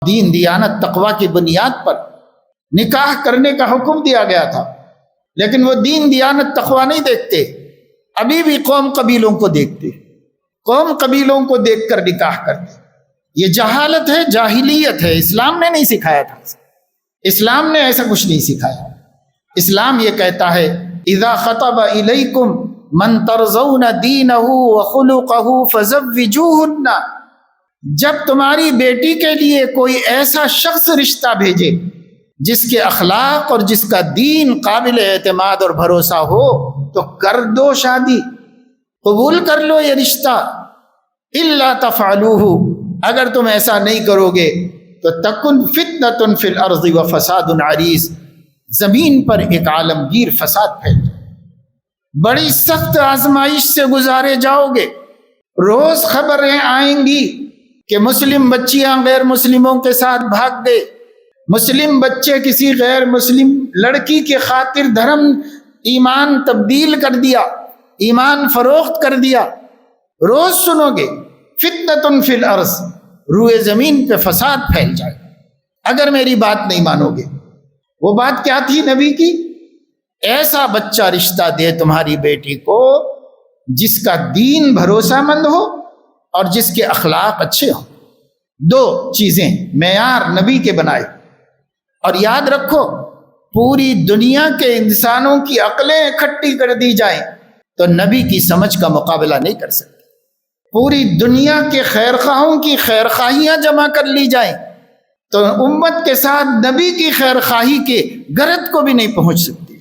دین دیانت تقوی کی بنیاد پر نکاح کرنے کا حکم دیا گیا تھا، لیکن وہ دین دیانت تقوی نہیں دیکھتے، ابھی بھی قوم قبیلوں کو دیکھتے، قوم قبیلوں کو دیکھ کر نکاح کرتے۔ یہ جہالت ہے، جاہلیت ہے، اسلام نے نہیں سکھایا تھا، اسلام نے ایسا کچھ نہیں سکھایا۔ اسلام یہ کہتا ہے اذا خطب الیکم من ترضون دینہ وخلقہ فزوجوہن، جب تمہاری بیٹی کے لیے کوئی ایسا شخص رشتہ بھیجے جس کے اخلاق اور جس کا دین قابل اعتماد اور بھروسہ ہو تو کر دو شادی، قبول کر لو یہ رشتہ۔ الا تفعلوہ، اگر تم ایسا نہیں کرو گے تو تکن فتنۃ فی الارض وفساد عریض، زمین پر ایک عالمگیر فساد پھیل جائے، بڑی سخت آزمائش سے گزارے جاؤ گے۔ روز خبریں آئیں گی کہ مسلم بچیاں غیر مسلموں کے ساتھ بھاگ گئے، مسلم بچے کسی غیر مسلم لڑکی کی خاطر دھرم ایمان تبدیل کر دیا، ایمان فروخت کر دیا، روز سنو گے۔ فتنۃ فی الارض، روئے زمین پہ فساد پھیل جائے اگر میری بات نہیں مانو گے۔ وہ بات کیا تھی نبی کی؟ ایسا بچہ رشتہ دے تمہاری بیٹی کو جس کا دین بھروسہ مند ہو اور جس کے اخلاق اچھے ہوں۔ دو چیزیں معیار نبی کے بنائے، اور یاد رکھو پوری دنیا کے انسانوں کی عقلیں اکٹھی کر دی جائیں تو نبی کی سمجھ کا مقابلہ نہیں کر سکتے۔ پوری دنیا کے خیرخواہوں کی خیرخواہیاں جمع کر لی جائیں تو امت کے ساتھ نبی کی خیرخواہی کے گرد کو بھی نہیں پہنچ سکتی۔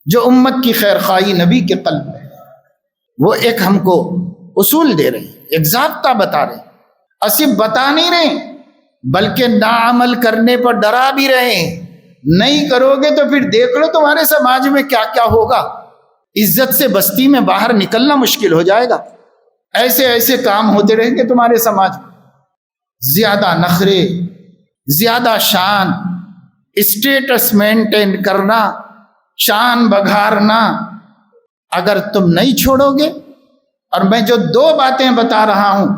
جو امت کی خیرخواہی نبی کے قلب میں ہے، وہ ایک ہم کو اصول دے رہے ہیں، ایک ضابطہ بتا رہے ہیں، صرف بتا نہیں رہے بلکہ ناعمل کرنے پر ڈرا بھی رہے ہیں۔ نہیں کرو گے تو پھر دیکھ لو تمہارے سماج میں کیا کیا ہوگا، عزت سے بستی میں باہر نکلنا مشکل ہو جائے گا، ایسے ایسے کام ہوتے رہیں گے تمہارے سماج میں۔ زیادہ نخرے، زیادہ شان، اسٹیٹس مینٹین کرنا، شان بگھارنا، اگر تم نہیں چھوڑو گے اور میں جو دو باتیں بتا رہا ہوں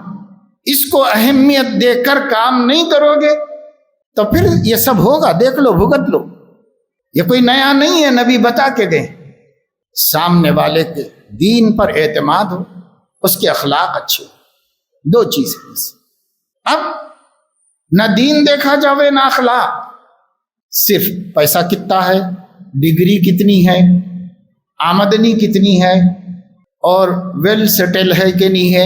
اس کو اہمیت دے کر کام نہیں کرو گے تو پھر یہ سب ہوگا، دیکھ لو، بھگت لو۔ یہ کوئی نیا نہیں ہے، نبی بتا کے گئے۔ سامنے والے کے دین پر اعتماد ہو، اس کے اخلاق اچھے ہو، دو چیزیں بس۔ اب نہ دین دیکھا جاوے نہ اخلاق، صرف پیسہ کتنا ہے، ڈگری کتنی ہے، آمدنی کتنی ہے، اور ویل سیٹل ہے کہ نہیں ہے،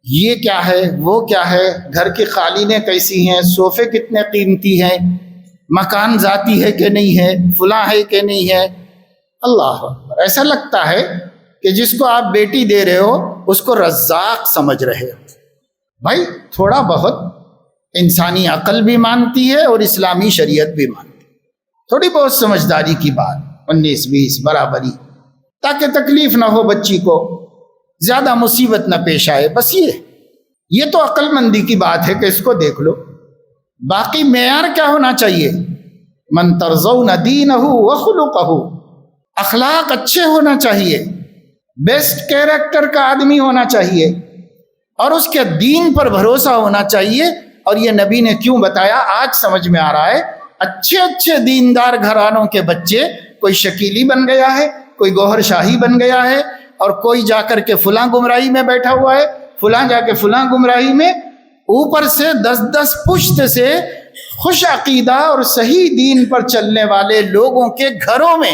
یہ کیا ہے، وہ کیا ہے، گھر کی قالینیں کیسی ہیں، صوفے کتنے قیمتی ہیں، مکان ذاتی ہے کہ نہیں ہے، فلاں ہے کہ نہیں ہے۔ اللہ اکبر، ایسا لگتا ہے کہ جس کو آپ بیٹی دے رہے ہو اس کو رزاق سمجھ رہے ہو۔ بھائی تھوڑا بہت انسانی عقل بھی مانتی ہے اور اسلامی شریعت بھی مانتی ہے، تھوڑی بہت سمجھداری کی بات، 19-20 برابری، تاکہ تکلیف نہ ہو بچی کو، زیادہ مصیبت نہ پیش آئے، بس یہ تو عقل مندی کی بات ہے کہ اس کو دیکھ لو۔ باقی معیار کیا ہونا چاہیے؟ من ترضون دینہ وخلقہ، اخلاق اچھے ہونا چاہیے، بیسٹ کیریکٹر کا آدمی ہونا چاہیے، اور اس کے دین پر بھروسہ ہونا چاہیے۔ اور یہ نبی نے کیوں بتایا آج سمجھ میں آ رہا ہے۔ اچھے اچھے دیندار گھرانوں کے بچے، کوئی شکیلی بن گیا ہے، کوئی گوہر شاہی بن گیا ہے، اور کوئی جا کر کے فلاں گمراہی میں بیٹھا ہوا ہے، فلاں جا کے فلاں گمراہی میں، اوپر سے 10 پشت سے خوش عقیدہ اور صحیح دین پر چلنے والے لوگوں کے گھروں میں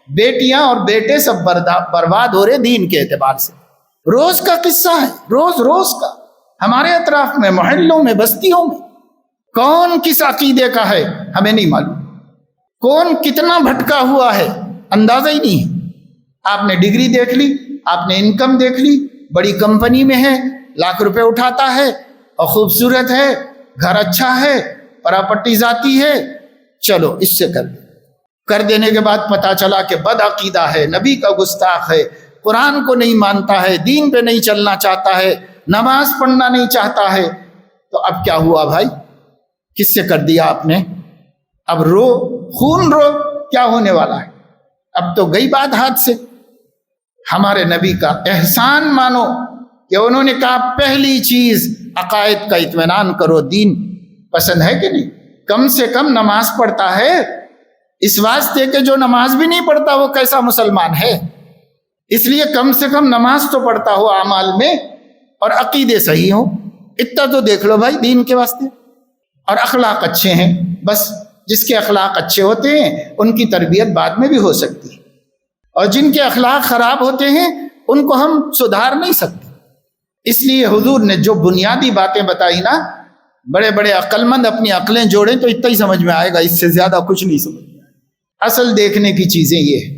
بیٹیاں اور بیٹے سب برباد ہو رہے دین کے اعتبار سے۔ روز کا قصہ ہے، روز کا، ہمارے اطراف میں، محلوں میں، بستیوں میں۔ کون کس عقیدے کا ہے ہمیں نہیں معلوم، کون کتنا بھٹکا ہوا ہے اندازہ ہی نہیں ہے۔ آپ نے ڈگری دیکھ لی، آپ نے انکم دیکھ لی، بڑی کمپنی میں ہے، لاکھ روپے اٹھاتا ہے اور خوبصورت ہے، گھر اچھا ہے، پراپرٹی ذاتی ہے، چلو اس سے کر دینے کے بعد پتا چلا کہ بد عقیدہ ہے، نبی کا گستاخ ہے، قرآن کو نہیں مانتا ہے، دین پہ نہیں چلنا چاہتا ہے، نماز پڑھنا نہیں چاہتا ہے، تو اب کیا ہوا بھائی؟ کس سے کر دیا آپ نے؟ اب رو، خون رو، کیا ہونے والا ہے؟ اب تو گئی بات ہاتھ سے۔ ہمارے نبی کا احسان مانو کہ انہوں نے کہا پہلی چیز عقائد کا اطمینان کرو، دین پسند ہے کہ نہیں؟ کم سے کم نماز پڑھتا ہے، اس واسطے کہ جو نماز بھی نہیں پڑھتا وہ کیسا مسلمان ہے؟ اس لیے کم سے کم نماز تو پڑھتا ہو اعمال میں، اور عقیدے صحیح ہوں، اتنا تو دیکھ لو بھائی دین کے واسطے، اور اخلاق اچھے ہیں۔ بس جس کے اخلاق اچھے ہوتے ہیں ان کی تربیت بعد میں بھی ہو سکتی ہے، اور جن کے اخلاق خراب ہوتے ہیں ان کو ہم سدھار نہیں سکتے۔ اس لیے حضور نے جو بنیادی باتیں بتائی نا، بڑے بڑے عقل مند اپنی عقلیں جوڑیں تو اتنا ہی سمجھ میں آئے گا، اس سے زیادہ کچھ نہیں سمجھ میں آئے گا۔ اصل دیکھنے کی چیزیں یہ ہیں۔